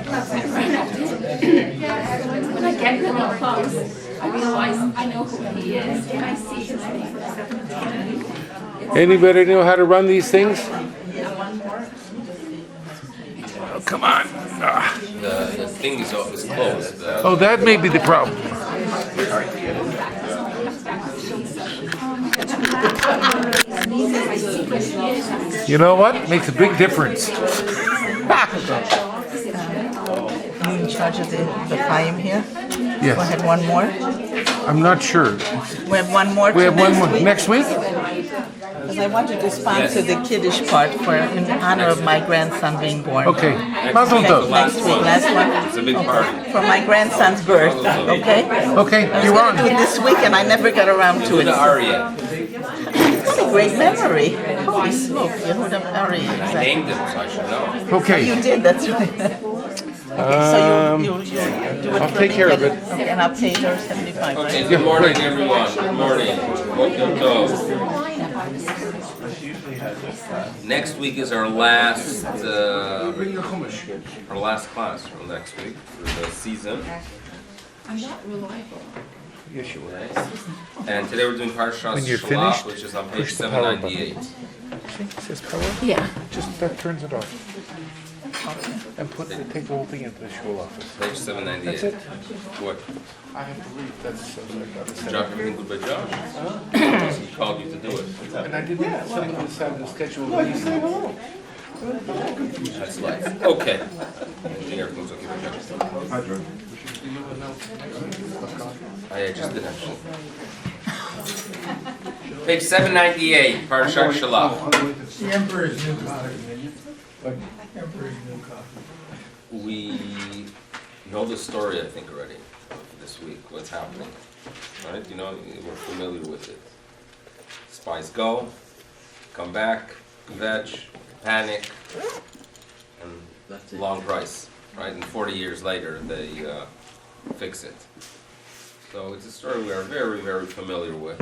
When I get really close, I realize I know who he is, and I see his name. Anybody know how to run these things? Oh, come on. Ah. The thing is closed. Oh, that may be the problem. You know what? Makes a big difference. You in charge of the time here? Yes. Go ahead, one more. I'm not sure. We have one more. We have one more next week? Because I wanted to sponsor the Kiddush part in honor of my grandson being born. Okay. Mazel tov. Next week, last one. It's a big party. For my grandson's birth, okay? Okay, I was you're going to do on. it this week and I never got around to Do it. the aria. What a great memory. Holy smoke, Yehuda Ari. I Exactly. named him, so I should know. Okay. You did, that's right. Okay, so you do it I'll for take me, care of get it. Okay, and I'll pay her 75, Okay, right? good morning, everyone. Good morning. Welcome to. Next week is our last class for next week for the season. I'm not reliable. Yes, you will. And today we're doing Parshas When you're Shlach, finished, which is on page push the power 798. See, it says power. Yeah. Just that turns it off. And take the whole thing into the shul office. Page 798. That's it. What? I have to leave. That's Josh, everything good by Josh? He called you to do it. And I didn't have something on the side of the schedule. That's life. Okay. I think everything's okay with Josh. I just did actually. Page 798, Parshas Shlach. The Emperor's New Copy. Emperor's New Copy. We know the story, I think, already this week. What's happening, right? You know, we're familiar with it. Spies go, come back, veg, panic, and long price, right? And 40 years later, they fix it. So it's a story we are very, very familiar with,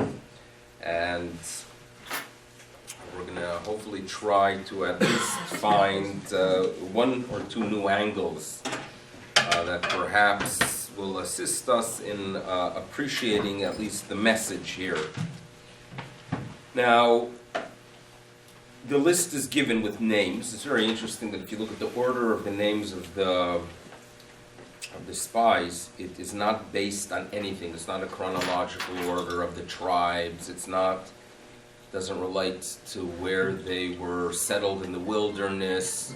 and we're gonna hopefully try to at least find one or two new angles that perhaps will assist us in appreciating at least the message here. Now, the list is given with names. It's very interesting that if you look at the order of the names of the spies, it is not based on anything. It's not a chronological order of the tribes. Doesn't relate to where they were settled in the wilderness.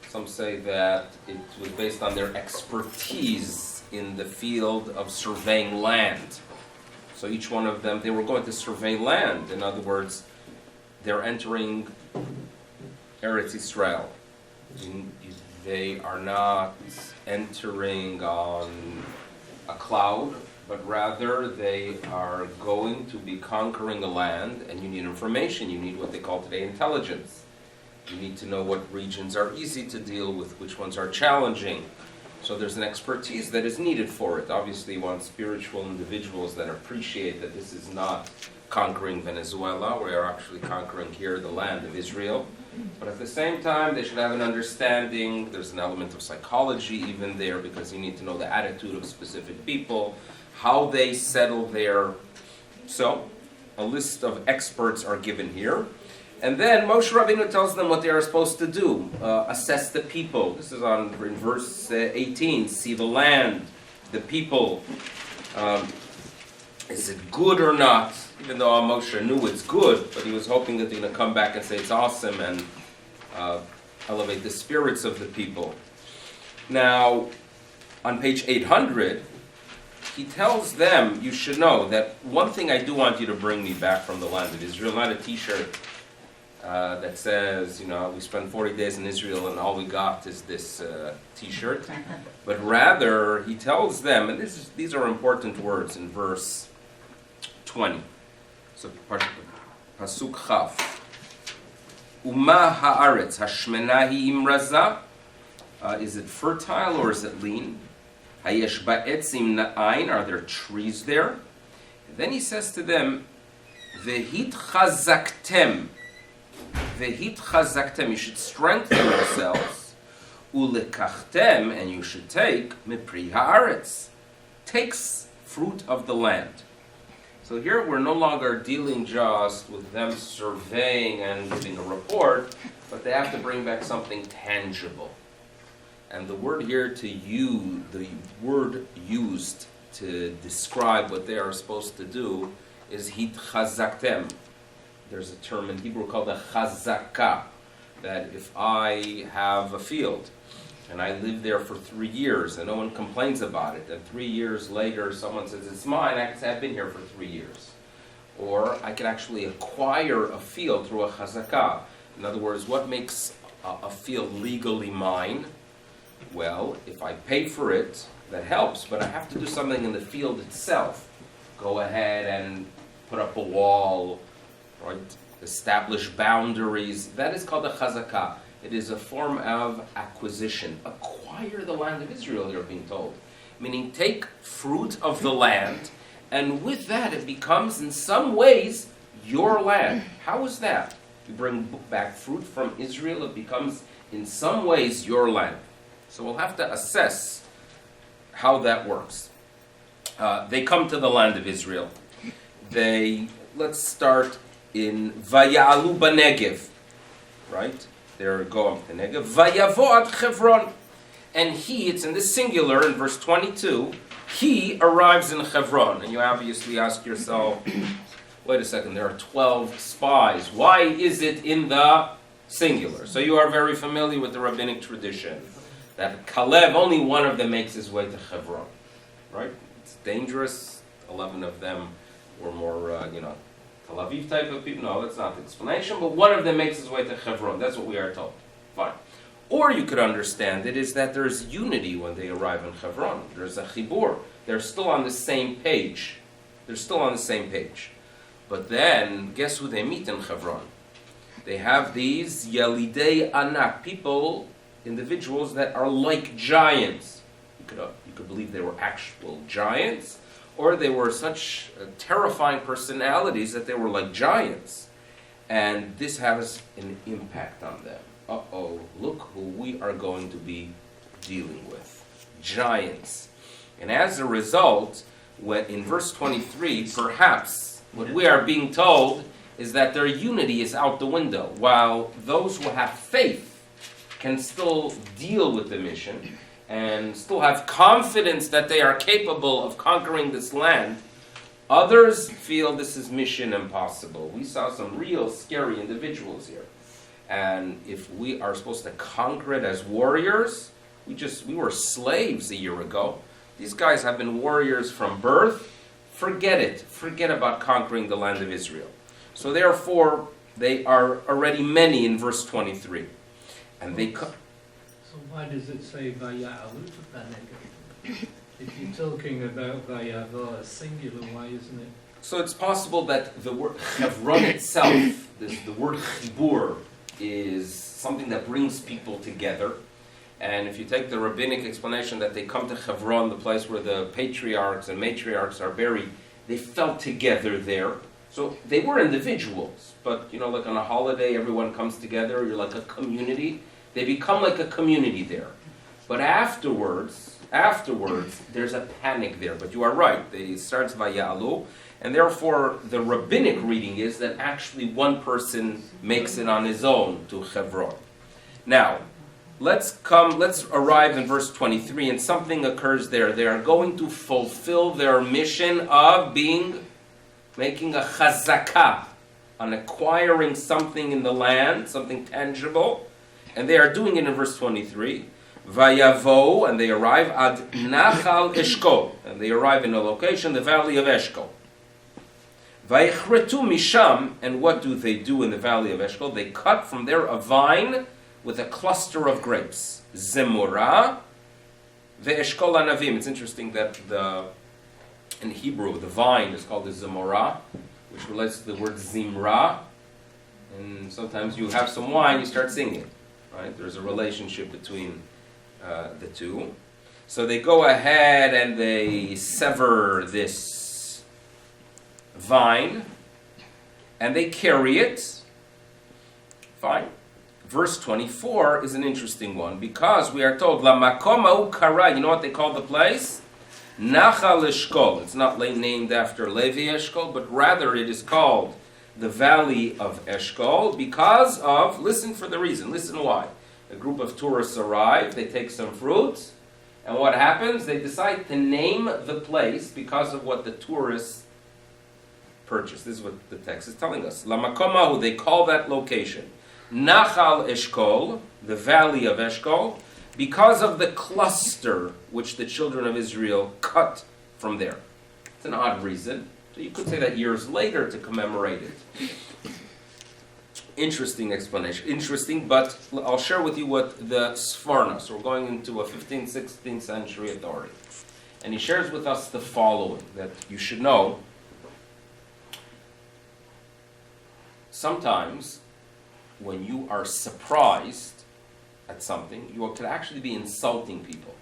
Some say that it was based on their expertise in the field of surveying land. So each one of them, they were going to survey land. In other words, they're entering Eretz Yisrael. They are not entering on a cloud, but rather they are going to be conquering a land, and you need information. You need what they call today intelligence. You need to know what regions are easy to deal with, which ones are challenging. So there's an expertise that is needed for it. Obviously, you want spiritual individuals that appreciate that this is not conquering Venezuela. We are actually conquering here the land of Israel. But at the same time, they should have an understanding. There's an element of psychology even there, because you need to know the attitude of specific people, how they settle there. So, a list of experts are given here. And then Moshe Rabbeinu tells them what they are supposed to do. Assess the people. This is in verse 18. See the land, the people. Is it good or not? Even though Moshe knew it's good, but he was hoping that they're going to come back and say it's awesome and elevate the spirits of the people. Now, on page 800, he tells them, you should know that one thing I do want you to bring me back from the land of Israel, not a t-shirt that says, we spent 40 days in Israel and all we got is this t-shirt. But rather, he tells them, and these are important words in verse 20. So, Pasuk Chaf. Uma haaretz hashmena hi imraza. Is it fertile or is it lean? Hayesh ba'etzim na'ain. Are there trees there? And then he says to them, Vehit chazaktem. Vehit chazaktem. You should strengthen yourselves. Ulekachtem, and you should take mipri haaretz, takes fruit of the land. So here we're no longer dealing just with them surveying and giving a report, but they have to bring back something tangible. And the word here the word used to describe what they are supposed to do is hitchazaktem. There's a term in Hebrew called a chazakah, that if I have a field and I live there for 3 years and no one complains about it, and 3 years later someone says it's mine, I can say I've been here for 3 years. Or I can actually acquire a field through a chazakah. In other words, what makes a field legally mine? Well, if I pay for it, that helps, but I have to do something in the field itself. Go ahead and put up a wall, right? Establish boundaries. That is called a chazakah. It is a form of acquisition. Acquire the land of Israel, you're being told. Meaning take fruit of the land, and with that it becomes in some ways your land. How is that? You bring back fruit from Israel, it becomes in some ways your land. So we'll have to assess how that works. They come to the land of Israel. Let's start in Vayalu Banegev, right? They're going to the Negev. Vayavo ad Chevron. And he, it's in the singular in verse 22, he arrives in Chevron. And you obviously ask yourself, wait a second, there are 12 spies. Why is it in the singular? So you are very familiar with the rabbinic tradition that Caleb, only one of them makes his way to Chevron, right? It's dangerous. 11 of them were more, Tel Aviv type of people. No, that's not the explanation, but one of them makes his way to Chevron. That's what we are told. Fine. Or you could understand it is that there's unity when they arrive in Chevron. There's a chibur. They're still on the same page. But then, guess who they meet in Chevron? They have these Yalidei Anak, individuals that are like giants. You could believe they were actual giants, or they were such terrifying personalities that they were like giants. And this has an impact on them. Uh-oh, look who we are going to be dealing with. Giants. And as a result, in verse 23, perhaps what we are being told is that their unity is out the window, while those who have faith can still deal with the mission and still have confidence that they are capable of conquering this land. Others feel this is mission impossible. We saw some real scary individuals here. And if we are supposed to conquer it as warriors, we were slaves a year ago. These guys have been warriors from birth. Forget it. Forget about conquering the land of Israel. So therefore, they are already many in verse 23. And they So why does it say Vaya'alut Baneged? If you're talking about Vayavo as singular, why isn't it? So it's possible that the word Chevron itself, the word chibur, is something that brings people together. And if you take the rabbinic explanation that they come to Chevron, the place where the patriarchs and matriarchs are buried, they felt together there. So they were individuals, but like on a holiday, everyone comes together, you're like a community. They become like a community there. But afterwards, there's a panic there. But you are right, it starts Vayalu, and therefore the rabbinic reading is that actually one person makes it on his own to Chevron. Now, let's arrive in verse 23, and something occurs there. They are going to fulfill their mission of making a chazakah, on acquiring something in the land, something tangible. And they are doing it in verse 23. Vayavo, and they arrive ad Nachal Eshkol, and they arrive in a location, the valley of Eshkol. Vayichretu misham, and what do they do in the valley of Eshkol? They cut from there a vine with a cluster of grapes. Zemura, ve'eshkol anavim. It's interesting that in Hebrew the vine is called the zemura, which relates to the word zimra. And sometimes you have some wine, you start singing. Right? There's a relationship between the two. So they go ahead and they sever this vine, and they carry it. Fine. verse 24 is an interesting one because we are told, La makom ha'u kara, you know what they call the place? Nachal Eshkol. It's not named after Levi Eshkol, but rather it is called the Valley of Eshkol because of, listen for the reason, listen why. A group of tourists arrive, they take some fruit, and what happens? They decide to name the place because of what the tourists purchased. This is what the text is telling us. La makom ha'u, they call that location Nachal Eshkol, the Valley of Eshkol, because of the cluster which the children of Israel cut from there. It's an odd reason. So you could say that years later to commemorate it. Interesting explanation. Interesting, but I'll share with you what the Sforno, so we're going into a 15th, 16th century authority. And he shares with us the following, that you should know. Sometimes, when you are surprised at something, you could actually be insulting people.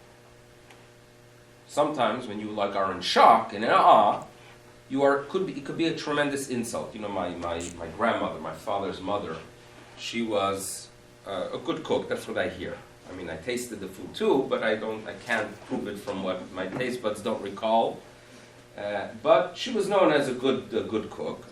Sometimes when you are in shock and in awe, it could be a tremendous insult. You know, my grandmother, my father's mother, she was a good cook. That's what I hear. I mean, I tasted the food too, but I can't prove it from what my taste buds don't recall. But she was known as a good cook,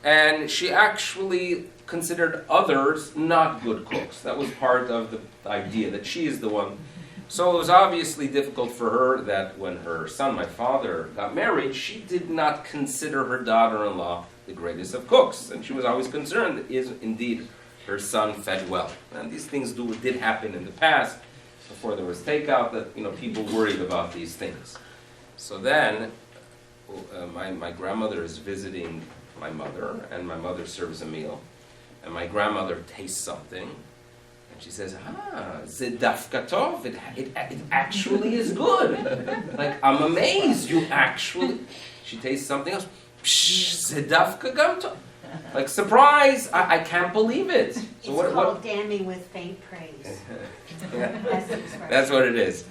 and she actually considered others not good cooks. That was part of the idea, that she is the one. So it was obviously difficult for her that when her son, my father, got married, she did not consider her daughter-in-law the greatest of cooks. And she was always concerned that is indeed her son fed well. And these things did happen in the past, before there was takeout, that people worried about these things. So then, my grandmother is visiting my mother, and my mother serves a meal. And my grandmother tastes something, and she says, ze dafka tov, it actually is good. Like, I'm amazed, she tastes something else, psh, ze dafka gam tov. Like, surprise, I can't believe it. So it's called damning with faint praise. That's what it is.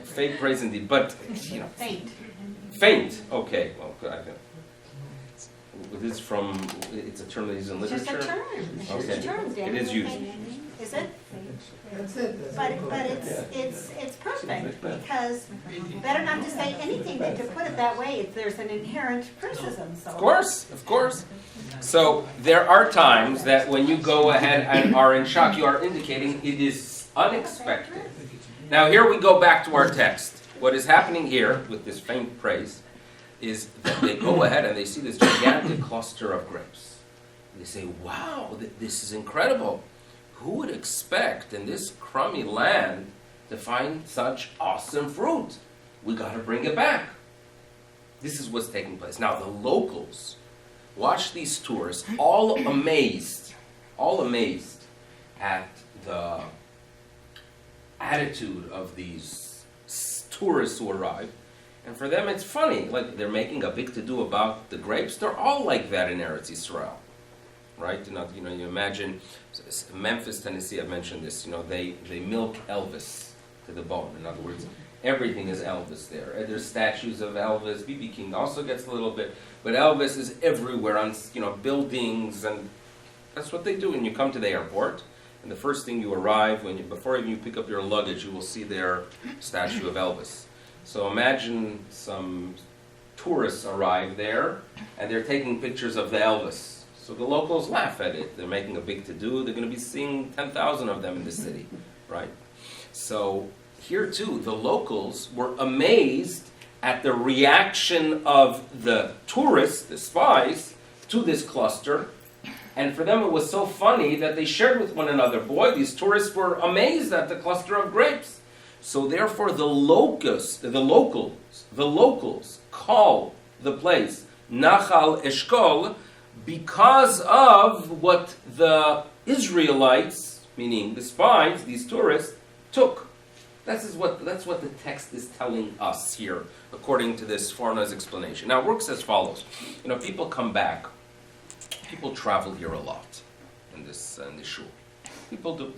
Faint praise indeed, but, Faint, okay, well, good, I think. This is it's a term that is in literature? It's just a term. It's okay. just a term. It is used. Is it? That's it. But it's perfect, because better not to say anything than to put it that way if there's an inherent criticism. So. Of course. So there are times that when you go ahead and are in shock, you are indicating it is unexpected. Now here we go back to our text. What is happening here with this faint praise is that they go ahead and they see this gigantic cluster of grapes. They say, wow, this is incredible. Who would expect in this crummy land to find such awesome fruit? We got to bring it back. This is what's taking place. Now, the locals watch these tourists, all amazed at the attitude of these tourists who arrive. And for them, it's funny. Like, they're making a big to-do about the grapes. They're all like that in Eretz Yisrael, right? You imagine Memphis, Tennessee. I've mentioned this. They milk Elvis to the bone. In other words, everything is Elvis there. There's statues of Elvis. B.B. King also gets a little bit, but Elvis is everywhere on buildings, and that's what they do. When you come to the airport, and the first thing you arrive before even you pick up your luggage, you will see their statue of Elvis. So imagine some tourists arrive there, and they're taking pictures of the Elvis. So the locals laugh at it. They're making a big to-do. They're going to be seeing 10,000 of them in the city, right? So here too, the locals were amazed at the reaction of the tourists, the spies, to this cluster. And for them it was so funny that they shared with one another, boy, these tourists were amazed at the cluster of grapes. So therefore the locals call the place Nachal Eshkol because of what the Israelites, meaning the spies, these tourists, took. That's what the text is telling us here, according to this Forna's explanation. Now it works as follows. People come back. People travel here a lot in this shul. People do.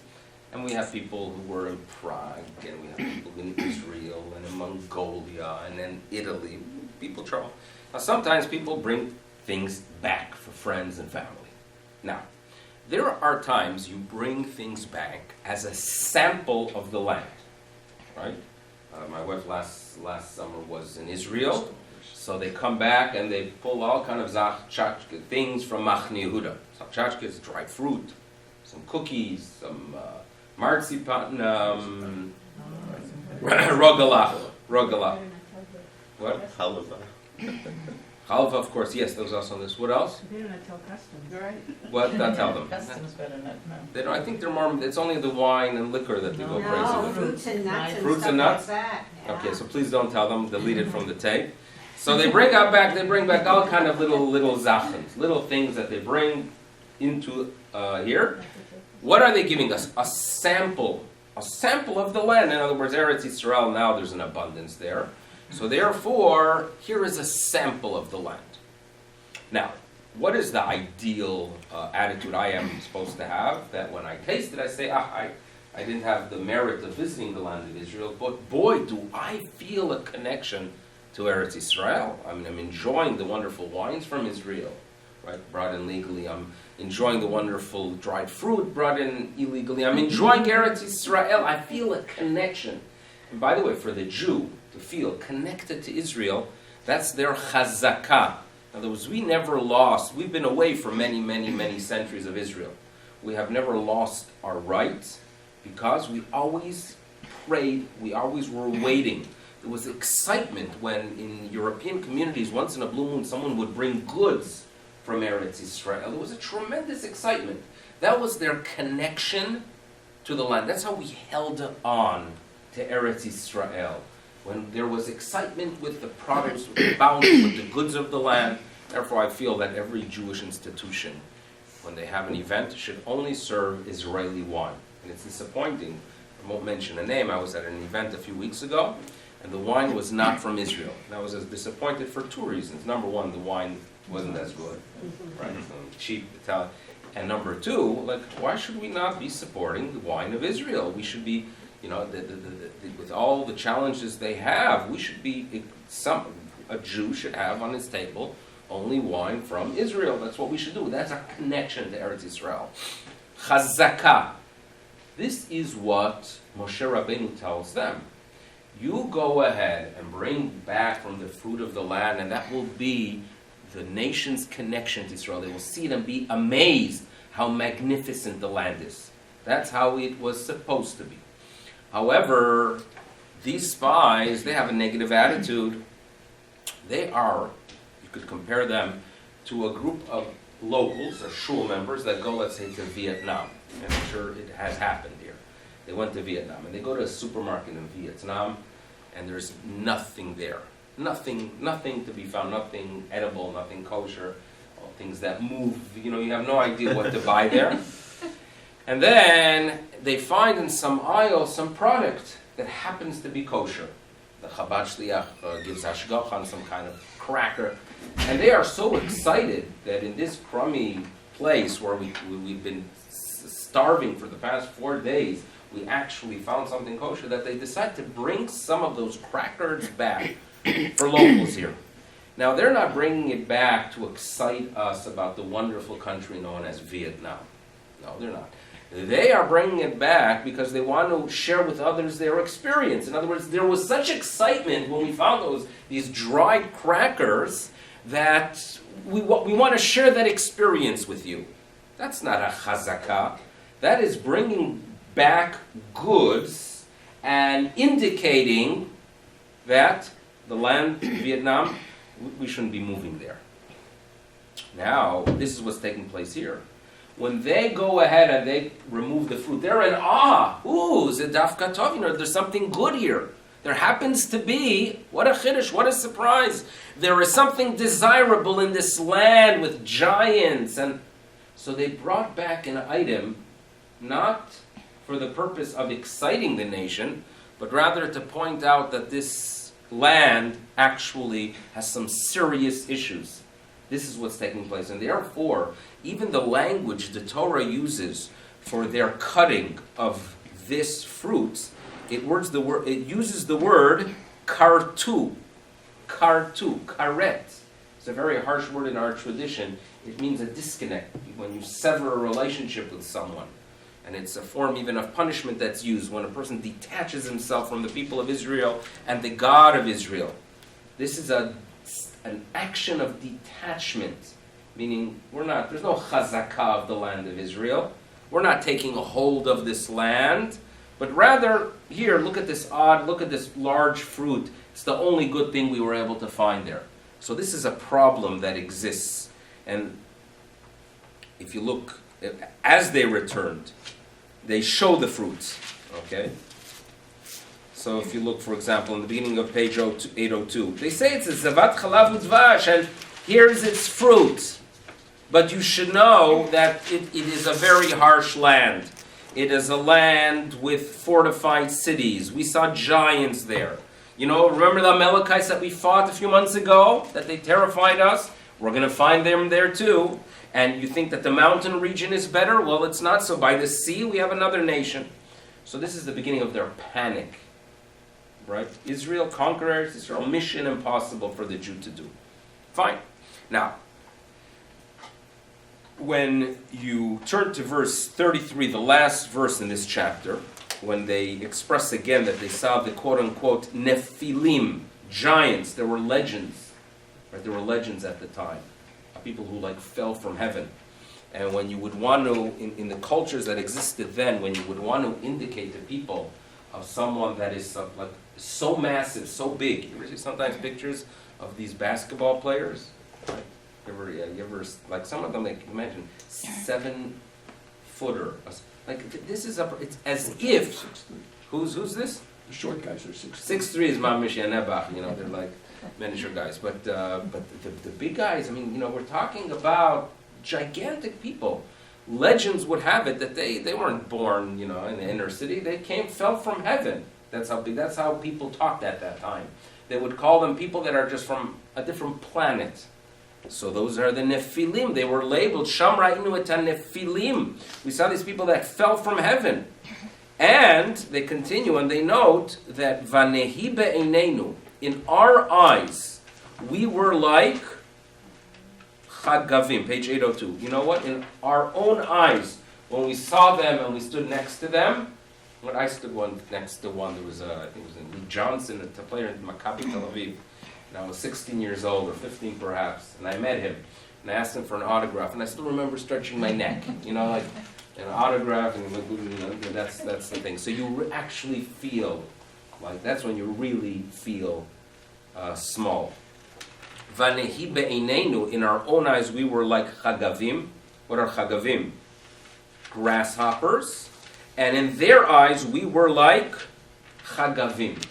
And we have people who were in Prague, and we have people in Israel, and in Mongolia, and in Italy. People travel. Now, sometimes people bring things back for friends and family. Now, There are times you bring things back as a sample of the land, right? My wife last summer was in Israel, so they come back and they pull all kind of zachchachke things from Machne Yehuda. Zachchachke is dried fruit, some cookies, some marzipan, rogalach. What? Halava. Halva, of course, yes, those also on this. What else? They don't tell customs. Right. What? Not tell them. Customs better not know. They don't, I think they're more, it's only the wine and liquor that they go No, crazy with. fruits and nuts and Fruits stuff and nuts? like that. Yeah. Okay, so please don't tell them, delete it from the tape. So they bring back all kind of little zachens, little things that they bring into here. What are they giving us? A sample of the land. In other words, Eretz Yisrael, now there's an abundance there. So therefore, here is a sample of the land. Now, what is the ideal attitude I am supposed to have? That when I taste it, I say, I didn't have the merit of visiting the land of Israel, but boy, do I feel a connection to Eretz Yisrael. I mean, I'm enjoying the wonderful wines from Israel, right, brought in legally. I'm enjoying the wonderful dried fruit brought in illegally. I'm enjoying Eretz Yisrael. I feel a connection. And by the way, for the Jew to feel connected to Israel, that's their chazakah. In other words, we never lost. We've been away for many, many, many centuries of Israel. We have never lost our rights because we always prayed, we always were waiting. There was excitement when in European communities, once in a blue moon, someone would bring goods from Eretz Yisrael. There was a tremendous excitement. That was their connection to the land. That's how we held on to Eretz Yisrael. When there was excitement with the products, with the bounty, with the goods of the land. Therefore, I feel that every Jewish institution, when they have an event, should only serve Israeli wine. And it's disappointing. I won't mention a name. I was at an event a few weeks ago, and the wine was not from Israel. And I was as disappointed for two reasons. Number one, the wine wasn't as good, right? Cheap Italian. And number two, why should we not be supporting the wine of Israel? We should be, with all the challenges they have, we should be, a Jew should have on his table only wine from Israel. That's what we should do. That's our connection to Eretz Yisrael. Chazakah. This is what Moshe Rabbeinu tells them. You go ahead and bring back from the fruit of the land, and that will be the nation's connection to Israel. They will see it and be amazed how magnificent the land is. That's how it was supposed to be. However, these spies, they have a negative attitude. They are, you could compare them to a group of locals or shul members that go, let's say, to Vietnam. And I'm sure it has happened here. They went to Vietnam, and they go to a supermarket in Vietnam, and there's nothing there. Nothing to be found, nothing edible, nothing kosher, all things that move. You have no idea what to buy there. And then they find in some aisle some product that happens to be kosher. The Chabad Shliach gives hashgacha on some kind of cracker. And they are so excited that in this crummy place where we've been starving for the past 4 days, we actually found something kosher, that they decide to bring some of those crackers back for locals here. Now, they're not bringing it back to excite us about the wonderful country known as Vietnam. No, they're not. They are bringing it back because they want to share with others their experience. In other words, there was such excitement when we found these dried crackers that we want to share that experience with you. That's not a chazakah. That is bringing back goods and indicating that the land, Vietnam, we shouldn't be moving there. Now, this is what's taking place here. When they go ahead and they remove the fruit, they're in awe. Ooh, zedafka tov, there's something good here. There happens to be, what a chiddush, what a surprise. There is something desirable in this land with giants. And so they brought back an item, not for the purpose of exciting the nation, but rather to point out that this land actually has some serious issues. This is what's taking place. And therefore, even the language the Torah uses for their cutting of this fruit, it uses the word kartu, karet. It's a very harsh word in our tradition. It means a disconnect, when you sever a relationship with someone. And it's a form even of punishment that's used when a person detaches himself from the people of Israel and the God of Israel. This is an action of detachment, meaning there's no chazakah of the land of Israel. We're not taking a hold of this land, but rather, here, look at this large fruit. It's the only good thing we were able to find there. So this is a problem that exists. And if you look, as they returned, they show the fruits, okay? So if you look, for example, in the beginning of page 802, they say it's a zavat chalav udvash, and here's its fruit. But you should know that it is a very harsh land. It is a land with fortified cities. We saw giants there. Remember the Amalekites that we fought a few months ago, that they terrified us? We're going to find them there too. And you think that the mountain region is better? Well, it's not so. By the sea, we have another nation. So this is the beginning of their panic. Right? Israel, conquerors, Israel, mission impossible for the Jew to do. Fine. Now, when you turn to verse 33, the last verse in this chapter, when they express again that they saw the quote-unquote Nephilim, giants, there were legends. Right? There were legends at the time. People who fell from heaven. And when you would want to, in the cultures that existed then, when you would want to indicate to people of someone that is so massive, so big. You ever see sometimes pictures of these basketball players? Right? You ever some of them, imagine 7-footer. This is it's as if, who's this? The short guys are 6'3". 6'3" is Mamish Yanebach, they're like miniature guys. But the big guys, we're talking about gigantic people. Legends would have it that they weren't born, in the inner city. They fell from heaven. That's how people talked at that time. They would call them people that are just from a different planet. So those are the Nephilim. They were labeled Sham Ra'inu et Nephilim. We saw these people that fell from heaven. And they continue and they note that Vanehi be'einenu, in our eyes, we were like Chagavim, page 802. You know what? In our own eyes, when we saw them and we stood next to them, when I stood next to one, there was I think it was Lee Johnson, a player in Maccabi Tel Aviv, and I was 16 years old, or 15 perhaps, and I met him, and I asked him for an autograph, and I still remember stretching my neck, an autograph, and that's the thing. So you actually feel that's when you really feel small. Vanehi be'einenu, in our own eyes, we were like chagavim. What are chagavim? Grasshoppers. And in their eyes, we were like chagavim.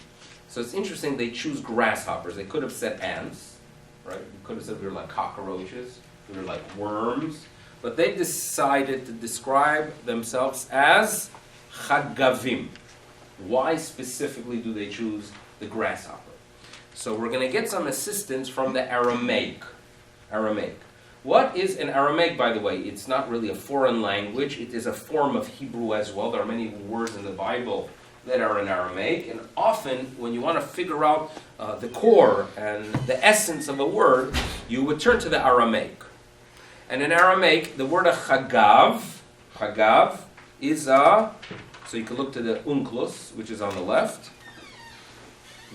So it's interesting they choose grasshoppers. They could have said ants, right? They could have said we were like cockroaches. We were like worms. But they decided to describe themselves as chagavim. Why specifically do they choose the grasshopper? So we're going to get some assistance from the Aramaic. What is an Aramaic, by the way? It's not really a foreign language. It is a form of Hebrew as well. There are many words in the Bible that are in Aramaic. And often, when you want to figure out the core and the essence of a word, you would turn to the Aramaic. And in Aramaic, the word chagav is so you can look to the unclus, which is on the left.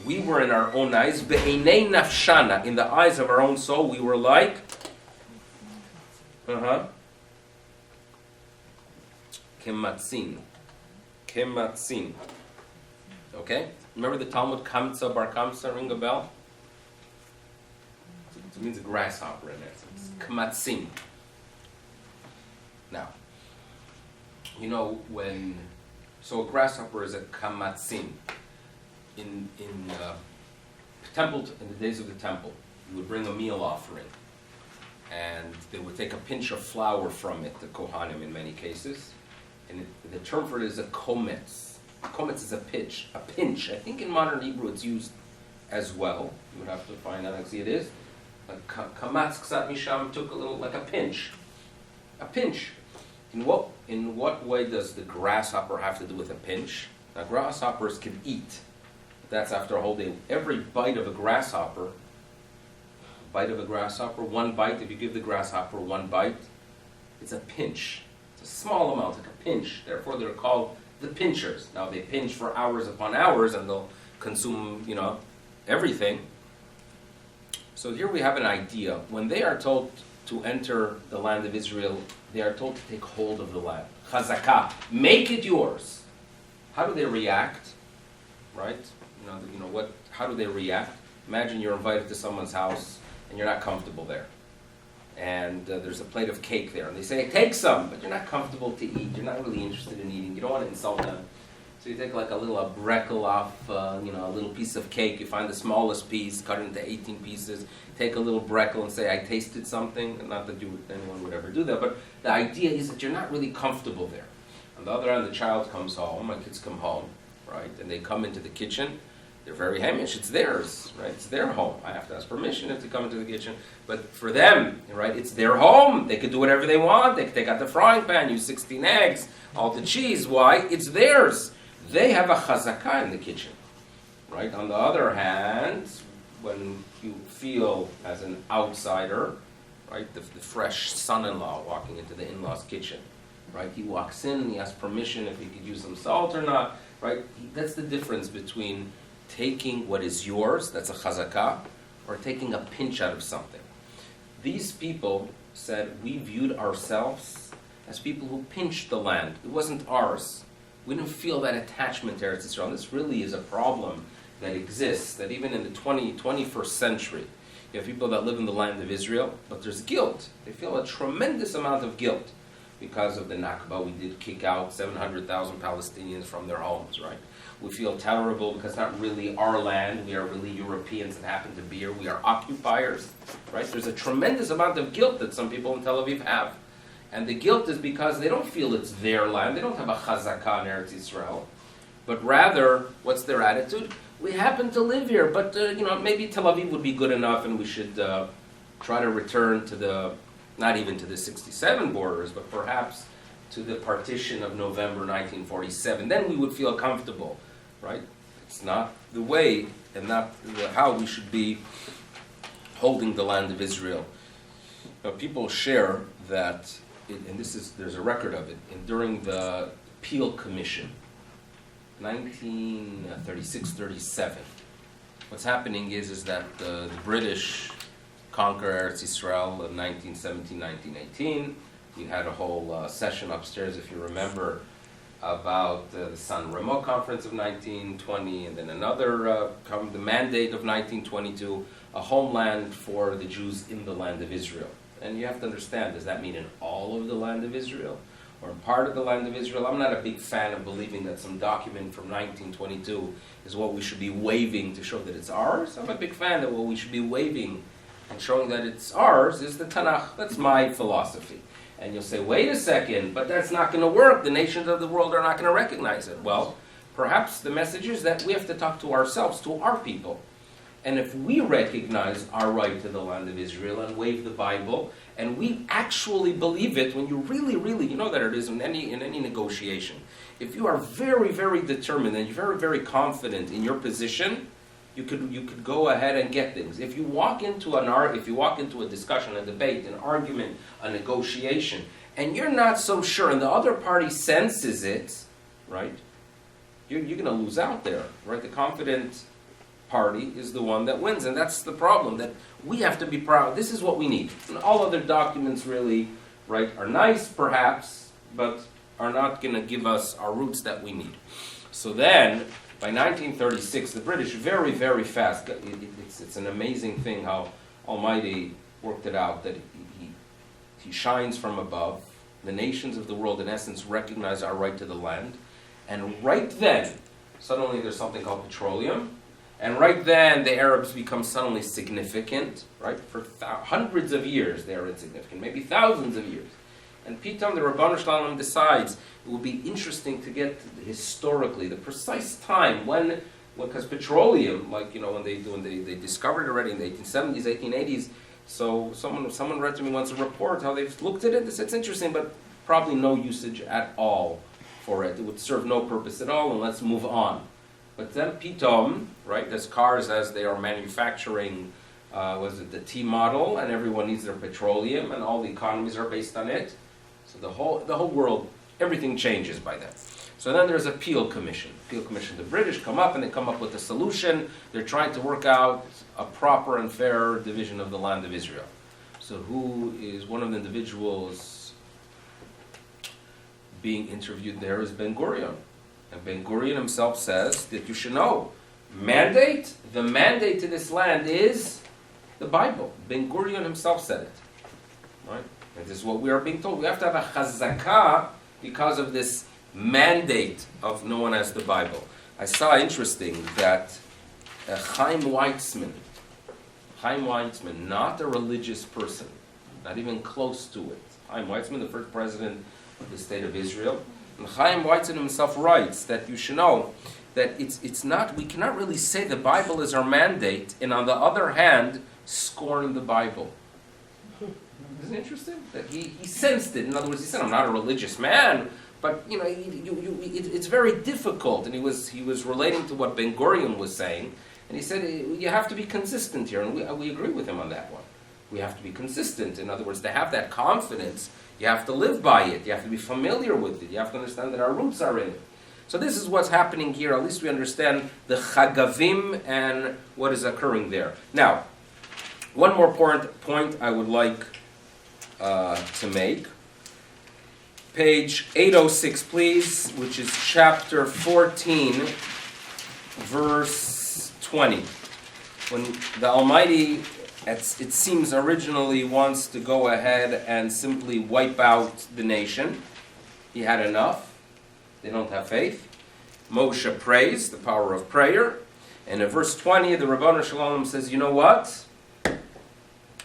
We were in our own eyes, be'einei nafshana, in the eyes of our own soul, we were like, kematzin. Okay? Remember the Talmud, kamtza bar kamtza, ring a bell? It means a grasshopper in essence. Kematzin. Now, so a grasshopper is a kamatzin. In the days of the temple, you would bring a meal offering, and they would take a pinch of flour from it, the Kohanim in many cases, and the term for it is a kometz. Kometz is a pinch. I think in modern Hebrew it's used as well. You would have to find out. See, it is. Kamatz ksat misham took a little, like a pinch. A pinch. In what way does the grasshopper have to do with a pinch? Now, grasshoppers can eat. That's after a whole day. Every bite of a grasshopper, bite of a grasshopper, one bite, if you give the grasshopper one bite, it's a pinch. It's a small amount, like a pinch. Therefore, they're called the pinchers. Now, they pinch for hours upon hours, and they'll consume, everything. So here we have an idea. When they are told to enter the land of Israel, they are told to take hold of the land. Chazakah, make it yours. How do they react? Right? How do they react? Imagine you're invited to someone's house and you're not comfortable there. And there's a plate of cake there. And they say, take some, but you're not comfortable to eat. You're not really interested in eating. You don't want to insult them. So you take like a brekel off, a little piece of cake. You find the smallest piece, cut it into 18 pieces. Take a little brekel and say, I tasted something. And not that anyone would ever do that, but the idea is that you're not really comfortable there. On the other hand, the child comes home, my kids come home, right? And they come into the kitchen. They're very Hamish. It's theirs, right? It's their home. I have to ask permission if they come into the kitchen. But for them, right, it's their home. They could do whatever they want. They could take out the frying pan, use 16 eggs, all the cheese. Why? It's theirs. They have a chazakah in the kitchen, right? On the other hand, when you feel as an outsider, right, the fresh son-in-law walking into the in-law's kitchen, right? He walks in, he asks permission if he could use some salt or not, right? That's the difference between taking what is yours, that's a chazakah, or taking a pinch out of something. These people said, we viewed ourselves as people who pinched the land. It wasn't ours. We didn't feel that attachment to Eretz Yisrael. This really is a problem that exists, that even in the 21st century, you have people that live in the land of Israel, but there's guilt. They feel a tremendous amount of guilt because of the Nakba. We did kick out 700,000 Palestinians from their homes, right? We feel terrible because it's not really our land. We are really Europeans that happen to be here. We are occupiers, right? There's a tremendous amount of guilt that some people in Tel Aviv have. And the guilt is because they don't feel it's their land. They don't have a chazakah in Eretz Yisrael. But rather, what's their attitude? We happen to live here, but maybe Tel Aviv would be good enough and we should try to return to not even to the 67 borders, but perhaps to the partition of November 1947. Then we would feel comfortable, right? It's not the way and not how we should be holding the land of Israel. Now, people share that, there's a record of it, during the Peel Commission, 1936-37. What's happening is that the British conquer Eretz Yisrael in 1917, 1918. You had a whole session upstairs, if you remember, about the San Remo Conference of 1920, and then another, the Mandate of 1922, a homeland for the Jews in the land of Israel. And you have to understand, does that mean in all of the land of Israel? Or in part of the land of Israel? I'm not a big fan of believing that some document from 1922 is what we should be waving to show that it's ours. I'm a big fan that what we should be waving and showing that it's ours is the Tanakh. That's my philosophy. And you'll say, wait a second, but that's not going to work. The nations of the world are not going to recognize it. Well, perhaps the message is that we have to talk to ourselves, to our people. And if we recognize our right to the land of Israel and wave the Bible, and we actually believe it, when you really, really, you know that it is in any negotiation. If you are very, very determined and you're very, very confident in your position, you could go ahead and get things. If you walk into a discussion, a debate, an argument, a negotiation, and you're not so sure, and the other party senses it, right? You're going to lose out there, right? The confident party is the one that wins, and that's the problem, that we have to be proud. This is what we need. And all other documents really, right, are nice perhaps, but are not going to give us our roots that we need. So then, by 1936, the British very, very fast, it's an amazing thing how Almighty worked it out, that he shines from above. The nations of the world, in essence, recognize our right to the land. And right then, suddenly there's something called petroleum. And right then, the Arabs become suddenly significant, right? For hundreds of years, they are insignificant, maybe thousands of years. And Pitam, the Rabbanu Shalom, decides it will be interesting to get historically the precise time when, because petroleum, like, when they discovered it already in the 1870s, 1880s. So someone read to me once a report how they've looked at it. They said it's interesting, but probably no usage at all for it. It would serve no purpose at all, and let's move on. But then Pitom, right, as cars, as they are manufacturing was it the T model, and everyone needs their petroleum, and all the economies are based on it. So the whole world, everything changes by then. So then there's a Peel Commission. Peel Commission, the British come up and they come up with a solution. They're trying to work out a proper and fair division of the land of Israel. So who is one of the individuals being interviewed there is Ben Gurion. And Ben Gurion himself says that you should know, the mandate to this land is the Bible. Ben Gurion himself said it. Right? And this is what we are being told. We have to have a chazakah because of this mandate of known as the Bible. I saw interesting that Chaim Weitzman, not a religious person, not even close to it. Chaim Weitzman, the first president of the state of Israel, and Chaim Weitzman himself writes that you should know that it's not, we cannot really say the Bible is our mandate, and on the other hand, scorn the Bible. Isn't it interesting? That he sensed it. In other words, he said, I'm not a religious man, but you know, it's very difficult. And he was relating to what Ben Gurion was saying, and he said, you have to be consistent here, and we agree with him on that one. We have to be consistent. In other words, to have that confidence, you have to live by it. You have to be familiar with it. You have to understand that our roots are in it. So this is what's happening here. At least we understand the Chagavim and what is occurring there. Now, one more point I would like to make. Page 806, please, which is chapter 14, verse 20. When the Almighty, it seems, originally wants to go ahead and simply wipe out the nation. He had enough. They don't have faith. Moshe prays, the power of prayer. And in verse 20, the Rabbanu Shalom says, you know what?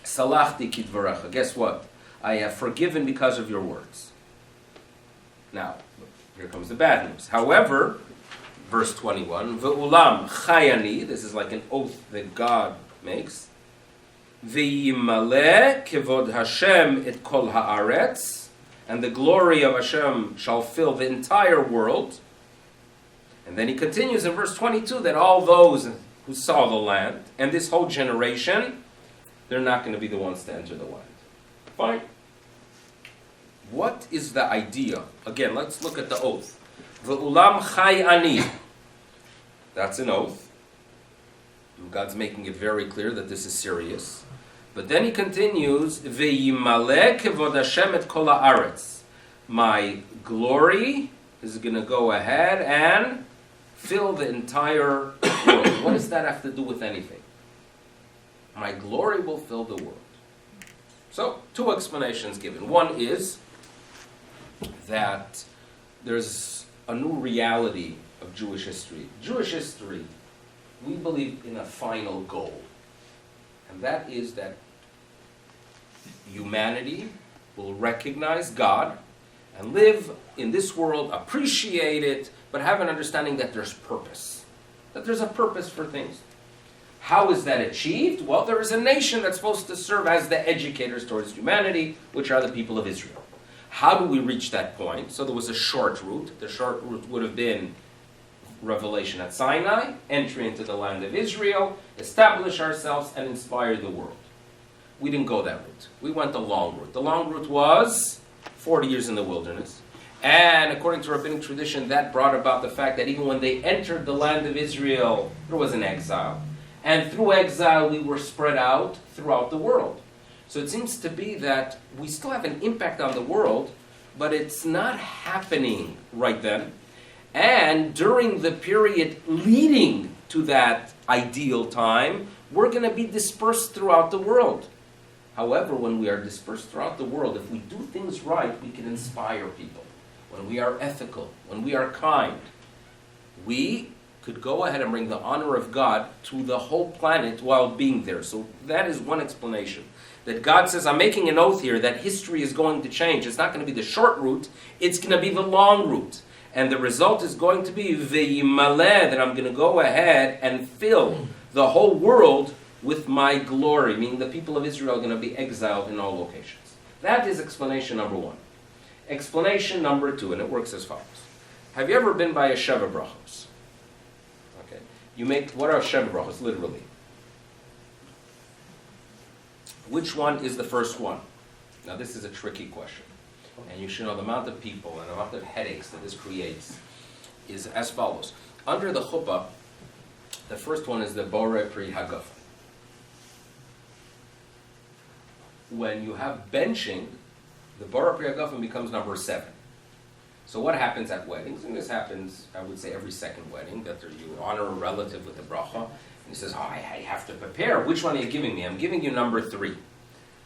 Salachti kidvarecha. Guess what? I have forgiven because of your words. Now, here comes the bad news. However, verse 21, Ve'ulam chayani, this is like an oath that God makes. Ve'yimale kevod Hashem et kol haaretz, and the glory of Hashem shall fill the entire world. And then he continues in verse 22 that all those who saw the land, and this whole generation, they're not going to be the ones to enter the land. Fine. What is the idea? Again, let's look at the oath. Ve'ulam chai ani. That's an oath. God's making it very clear that this is serious. But then he continues, Ve'yimale kevod Hashem et kol haaretz. My glory is going to go ahead and fill the entire world. What does that have to do with anything? My glory will fill the world. So, two explanations given. One is that there's a new reality of Jewish history. Jewish history, we believe in a final goal. And that is that humanity will recognize God and live in this world, appreciate it, but have an understanding that there's purpose. That there's a purpose for things. How is that achieved? Well, there is a nation that's supposed to serve as the educators towards humanity, which are the people of Israel. How do we reach that point? So there was a short route. The short route would have been revelation at Sinai, entry into the land of Israel, establish ourselves, and inspire the world. We didn't go that route. We went the long route. The long route was 40 years in the wilderness. And according to rabbinic tradition, that brought about the fact that even when they entered the land of Israel, there was an exile. And through exile, we were spread out throughout the world. So it seems to be that we still have an impact on the world, but it's not happening right then. And during the period leading to that ideal time, we're going to be dispersed throughout the world. However, when we are dispersed throughout the world, if we do things right, we can inspire people. When we are ethical, when we are kind, we could go ahead and bring the honor of God to the whole planet while being there. So that is one explanation. That God says, I'm making an oath here that history is going to change. It's not going to be the short route, it's going to be the long route. And the result is going to be ve'yimaleh, that I'm going to go ahead and fill the whole world with my glory, meaning the people of Israel are going to be exiled in all locations. That is explanation number one. Explanation number two, and it works as follows. Have you ever been by a Sheva Brachos? Okay. You make, what are Sheva Brachos, literally? Which one is the first one? Now this is a tricky question. And you should know the amount of people and the amount of headaches that this creates is as follows. Under the chuppah, the first one is the Borei Pri Hagafen. When you have benching, the Borei Pri Hagafen becomes number 7. So what happens at weddings? And this happens, I would say, every second wedding, that you honor a relative with the bracha. And he says, I have to prepare. Which one are you giving me? I'm giving you number 3.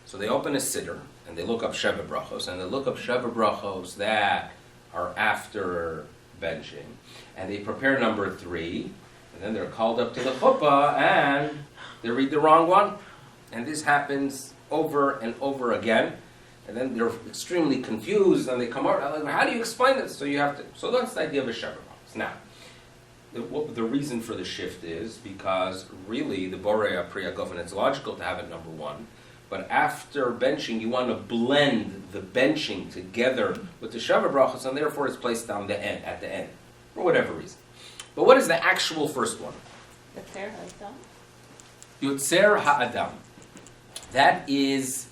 So they open a siddur, and they look up Sheva Brachos, and they look up Sheva Brachos that are after benching, and they prepare number 3, and then they're called up to the chuppah, and they read the wrong one. And this happens over and over again, and then they're extremely confused, and they come out, like, how do you explain this? So that's the idea of a Sheva Brachos. Now, the reason for the shift is because really the Borei Pri Hagafen, it's logical to have it number 1, but after benching, you want to blend the benching together with the Sheva Brachos, and therefore it's placed at the end, for whatever reason. But what is the actual first one? Yotzer Ha'adam. Yotzer Ha'adam. That is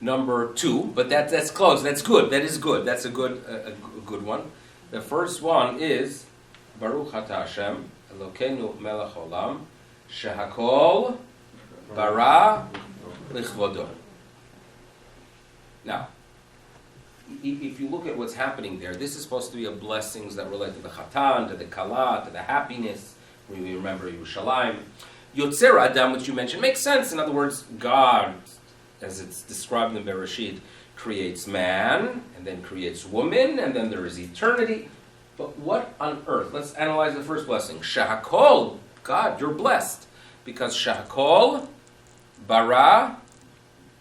number 2, but that's close. That's good. That is good. That's a good one. The first one is Baruch Ata Hashem Elokeinu Melech Olam Shehakol Bara Lichvodo. Now, if you look at what's happening there, this is supposed to be a blessings that relate to the Chatan, to the Kala, to the happiness. We remember Yerushalayim. Yotzer Adam, which you mentioned, makes sense. In other words, God, as it's described in Bereshit, creates man, and then creates woman, and then there is eternity. But what on earth? Let's analyze the first blessing. Shahakol, God, you're blessed. Because Shahakol, Bara,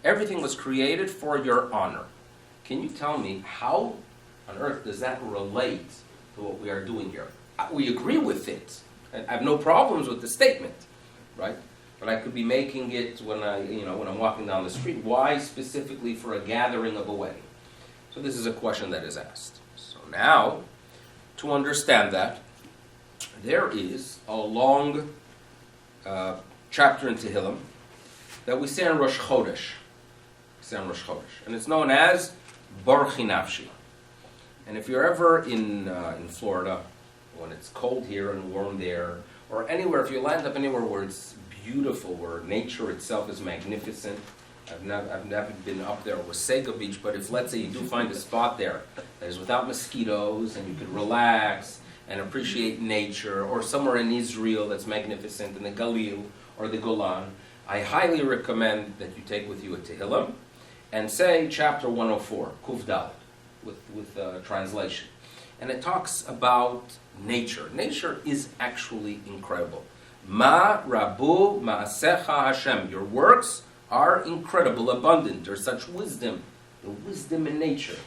everything was created for your honor. Can you tell me how on earth does that relate to what we are doing here? We agree with it. I have no problems with the statement, right? But I could be making it when I'm walking down the street. Why specifically for a gathering of a wedding? So this is a question that is asked. So now, to understand that, there is a long chapter in Tehillim that we say on Rosh Chodesh. And it's known as Baruch Nafshi. And if you're ever in Florida, when it's cold here and warm there, or anywhere, if you land up anywhere where it's beautiful, where nature itself is magnificent, I've never been up there with Wasaga Beach, but if, let's say, you do find a spot there that is without mosquitoes, and you could relax and appreciate nature, or somewhere in Israel that's magnificent, in the Galil or the Golan, I highly recommend that you take with you a Tehillim, and say chapter 104, Kuf Dalet, with translation. And it talks about nature. Nature is actually incredible. Ma Rabu Ma'asecha Hashem. Your works are incredible, abundant. There's such wisdom, the wisdom in nature.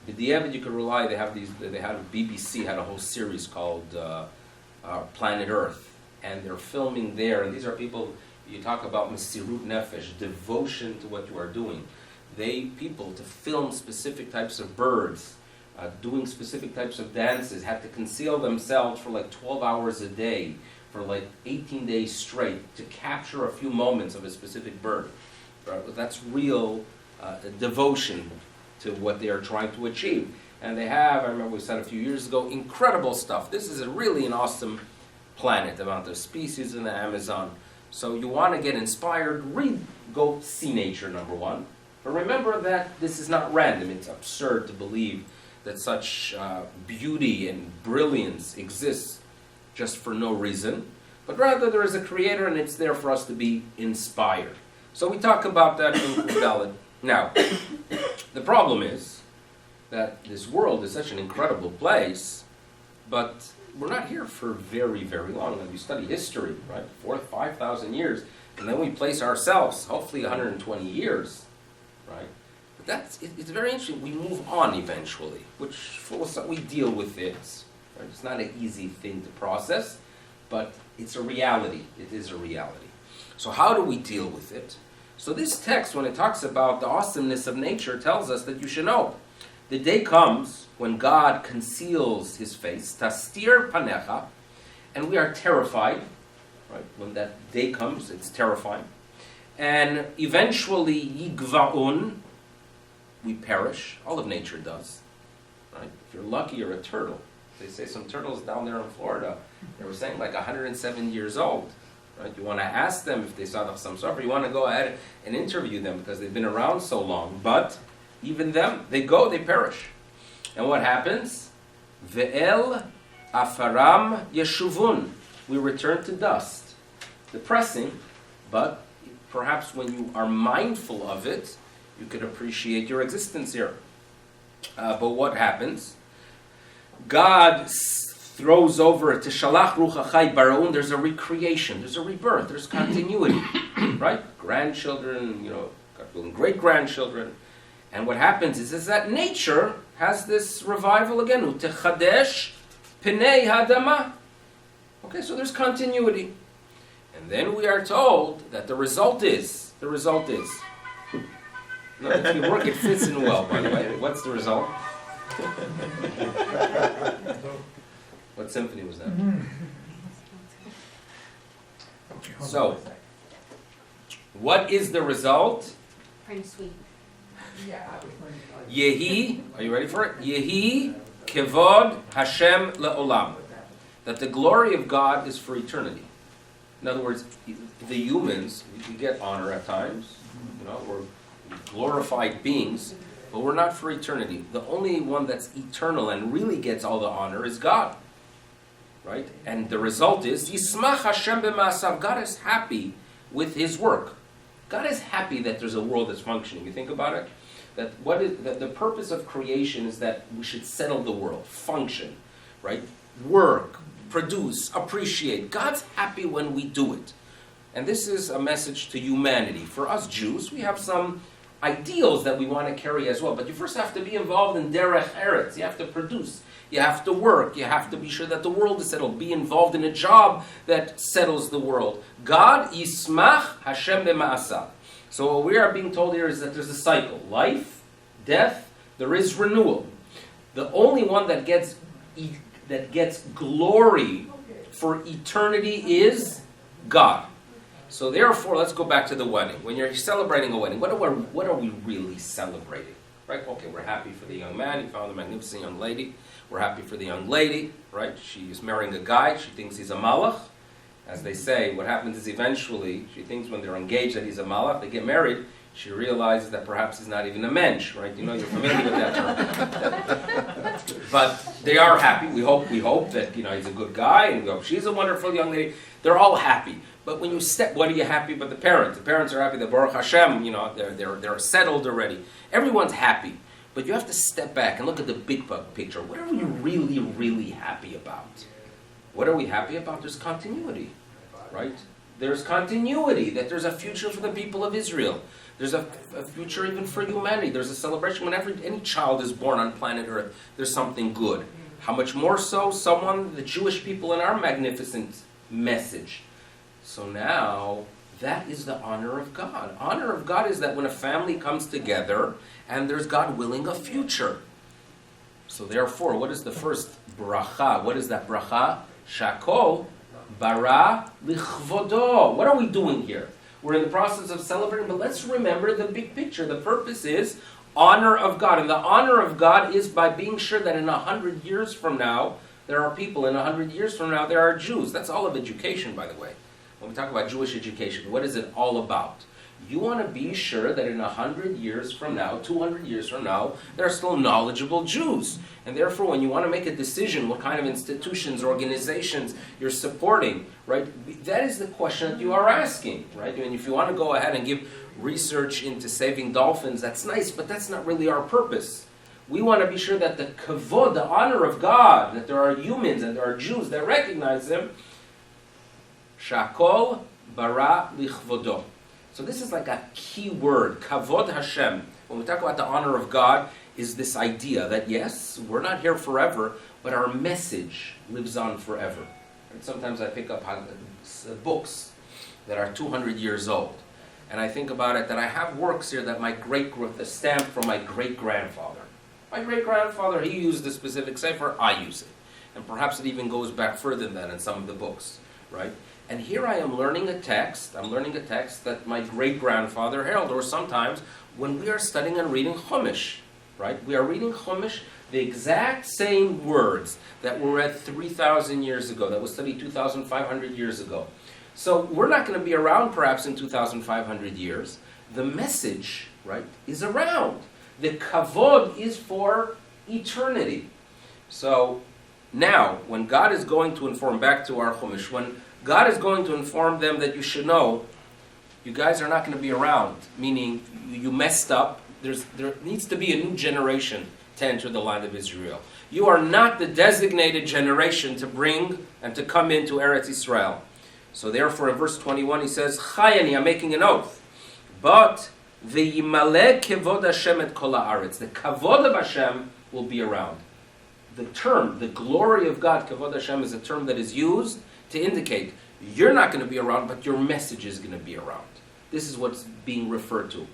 B'diavad you could rely. BBC had a whole series called Planet Earth, and they're filming there. And these are people. You talk about Mesirut Nefesh, devotion to what you are doing. People to film specific types of birds, doing specific types of dances, had to conceal themselves for like 12 hours a day, for like 18 days straight, to capture a few moments of a specific bird. Right? That's real devotion to what they are trying to achieve. And they have, I remember we said a few years ago, incredible stuff. This is really an awesome planet, the amount of species in the Amazon. So you want to get inspired, go see nature, number 1. But remember that this is not random. It's absurd to believe that such beauty and brilliance exists just for no reason. But rather there is a creator, and it's there for us to be inspired. So we talk about that in Dalet. Now, the problem is that this world is such an incredible place, but we're not here for very, very long. When we study history, right, 4,000 to 5,000 years, and then we place ourselves, hopefully 120 years, right? But it's very interesting. We move on eventually, which we deal with it. Right? It's not an easy thing to process, but it's a reality. It is a reality. So how do we deal with it? So this text, when it talks about the awesomeness of nature, tells us that you should know. The day comes when God conceals his face, tastir panecha, and we are terrified. Right? When that day comes, it's terrifying. and eventually yigva'un, we perish. All of nature does. Right? If you're lucky, you're a turtle. They say some turtles down there in Florida, they were saying like 107 years old. Right? You want to ask them if they saw some suffer. You want to go ahead and interview them because they've been around so long. But even them, they perish. And what happens? Ve'el afaram yeshuvun. We return to dust. Depressing, but perhaps when you are mindful of it, you could appreciate your existence here. But what happens? God throws over to Shalach Ruach Chai Baraun. There's a recreation, there's a rebirth, there's continuity, right? Grandchildren, God willing, great grandchildren, and what happens is that nature has this revival again. Utechadesh Pinei Hadama. Okay, so there's continuity, and then we are told that the result is. No, if you work, it fits in well. By the way, what's the result? What symphony was that? So, what is the result? Pretty sweet. Yehi, are you ready for it? Yehi kevod Hashem le'olam. That the glory of God is for eternity. In other words, the humans, we get honor at times. We're glorified beings, but we're not for eternity. The only one that's eternal and really gets all the honor is God. Right? And the result is, Yismach Hashem b'ma'asav. God is happy with His work. God is happy that there's a world that's functioning. You think about it? That the purpose of creation is that we should settle the world, function, right? Work, produce, appreciate. God's happy when we do it. And this is a message to humanity. For us Jews, we have some ideals that we want to carry as well. But you first have to be involved in derech eretz. You have to produce. You have to work. You have to be sure that the world is settled. Be involved in a job that settles the world. God yismach Hashem b'ma'asav. So what we are being told here is that there's a cycle. Life, death, there is renewal. The only one that gets glory for eternity is God. So therefore, let's go back to the wedding. When you're celebrating a wedding, what are we really celebrating? Right? Okay, we're happy for the young man. He found a magnificent young lady. We're happy for the young lady, right? She's marrying a guy. She thinks he's a malach. As they say, what happens is eventually, she thinks when they're engaged that he's a malach. They get married. She realizes that perhaps he's not even a mensch, right? You're familiar with that term. But they are happy. We hope that, he's a good guy, and we hope she's a wonderful young lady. They're all happy. But when you what are you happy about the parents? The parents are happy that Baruch Hashem, they're settled already. Everyone's happy. But you have to step back and look at the big picture. What are we really, really happy about? What are we happy about? There's continuity, right? There's continuity, that there's a future for the people of Israel. There's a future even for humanity. There's a celebration whenever any child is born on planet Earth. There's something good. How much more so the Jewish people in our magnificent message. So now, that is the honor of God. Honor of God is that when a family comes together and there's, God willing, a future. So therefore, what is the first bracha? What is that bracha? Shakol bara lichvodo. What are we doing here? We're in the process of celebrating, but let's remember the big picture. The purpose is honor of God. And the honor of God is by being sure that in 100 years from now, there are people. In 100 years from now, there are Jews. That's all of education, by the way. When we talk about Jewish education, what is it all about? You want to be sure that in 100 years from now, 200 years from now, there are still knowledgeable Jews. And therefore, when you want to make a decision, what kind of institutions, organizations you're supporting, right? That is the question that you are asking, right? I mean, if you want to go ahead and give research into saving dolphins, that's nice, but that's not really our purpose. We want to be sure that the kavod, the honor of God, that there are humans and there are Jews that recognize them, Shakol bara lichvodo. So this is like a key word, kavod Hashem. When we talk about the honor of God, is this idea that yes, we're not here forever, but our message lives on forever. And sometimes I pick up books that are 200 years old, and I think about it that I have works here that the stamp from my great-grandfather. My great-grandfather, he used the specific sefer, I use it. And perhaps it even goes back further than that in some of the books, right? And here I am learning a text. I'm learning a text that my great-grandfather held, or sometimes when we are studying and reading Chumash, right? We are reading Chumash, the exact same words that were read 3,000 years ago, that was studied 2,500 years ago. So we're not going to be around perhaps in 2,500 years. The message, right, is around. The kavod is for eternity. So now, when God is going to inform, back to our Chumash, when God is going to inform them that you should know, you guys are not going to be around, meaning you messed up. There needs to be a new generation to enter the land of Israel. You are not the designated generation to bring and to come into Eretz Israel. So therefore, in verse 21, he says, Chayani, I'm making an oath, but the Yimaleh Kevod Hashem et Kol Haaretz, the Kavod of Hashem will be around. The term, the glory of God, Kavod Hashem, is a term that is used to indicate you're not going to be around, but your message is going to be around. This is what's being referred to.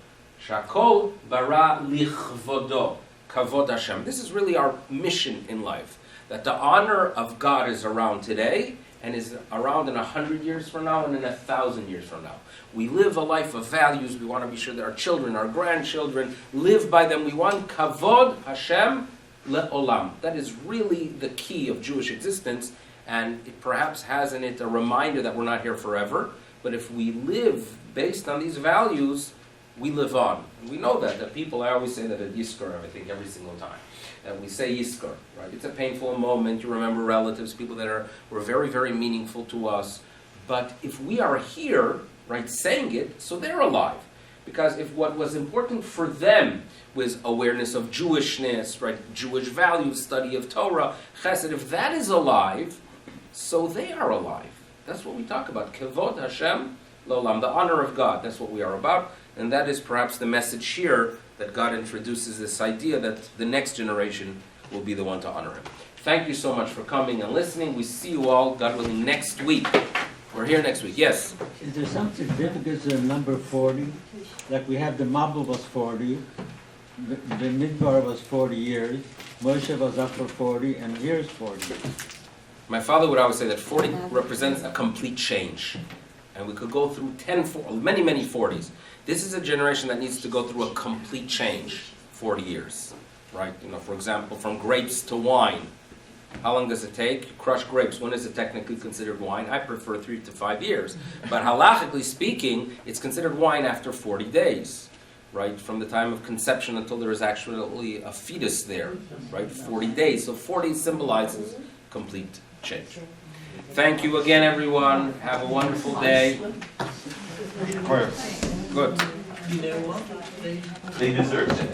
Shakol bara lichvodo, Kavod Hashem. This is really our mission in life, that the honor of God is around today and is around in 100 years from now and in 1,000 years from now. We live a life of values. We want to be sure that our children, our grandchildren live by them. We want Kavod Hashem le'olam. That is really the key of Jewish existence, and it perhaps has in it a reminder that we're not here forever, but if we live based on these values, we live on. And we know that people, I always say that at Yizkor, I think, every single time. And we say Yizkor, right? It's a painful moment. You remember relatives, people that were very, very meaningful to us. But if we are here, right, saying it, so they're alive. Because if what was important for them was awareness of Jewishness, right, Jewish values, study of Torah, Chesed, if that is alive, so they are alive. That's what we talk about. Kevod Hashem L'olam, the honor of God. That's what we are about. And that is perhaps the message here that God introduces this idea that the next generation will be the one to honor Him. Thank you so much for coming and listening. We see you all, God willing, next week. We're here next week. Yes? Is there some significance in number 40? Like we have the Mabul was 40, the Midbar was 40 years, Moshe was up for 40, and here's 40. My father would always say that 40 represents a complete change. And we could go through many, many 40s. This is a generation that needs to go through a complete change, 40 years, right? You know, for example, from grapes to wine. How long does it take? You crush grapes. When is it technically considered wine? I prefer 3 to 5 years. But halachically speaking, it's considered wine after 40 days, right? From the time of conception until there is actually a fetus there, right? 40 days. So 40 symbolizes complete change. Thank you again, everyone. Have a wonderful day. Good. They deserve it.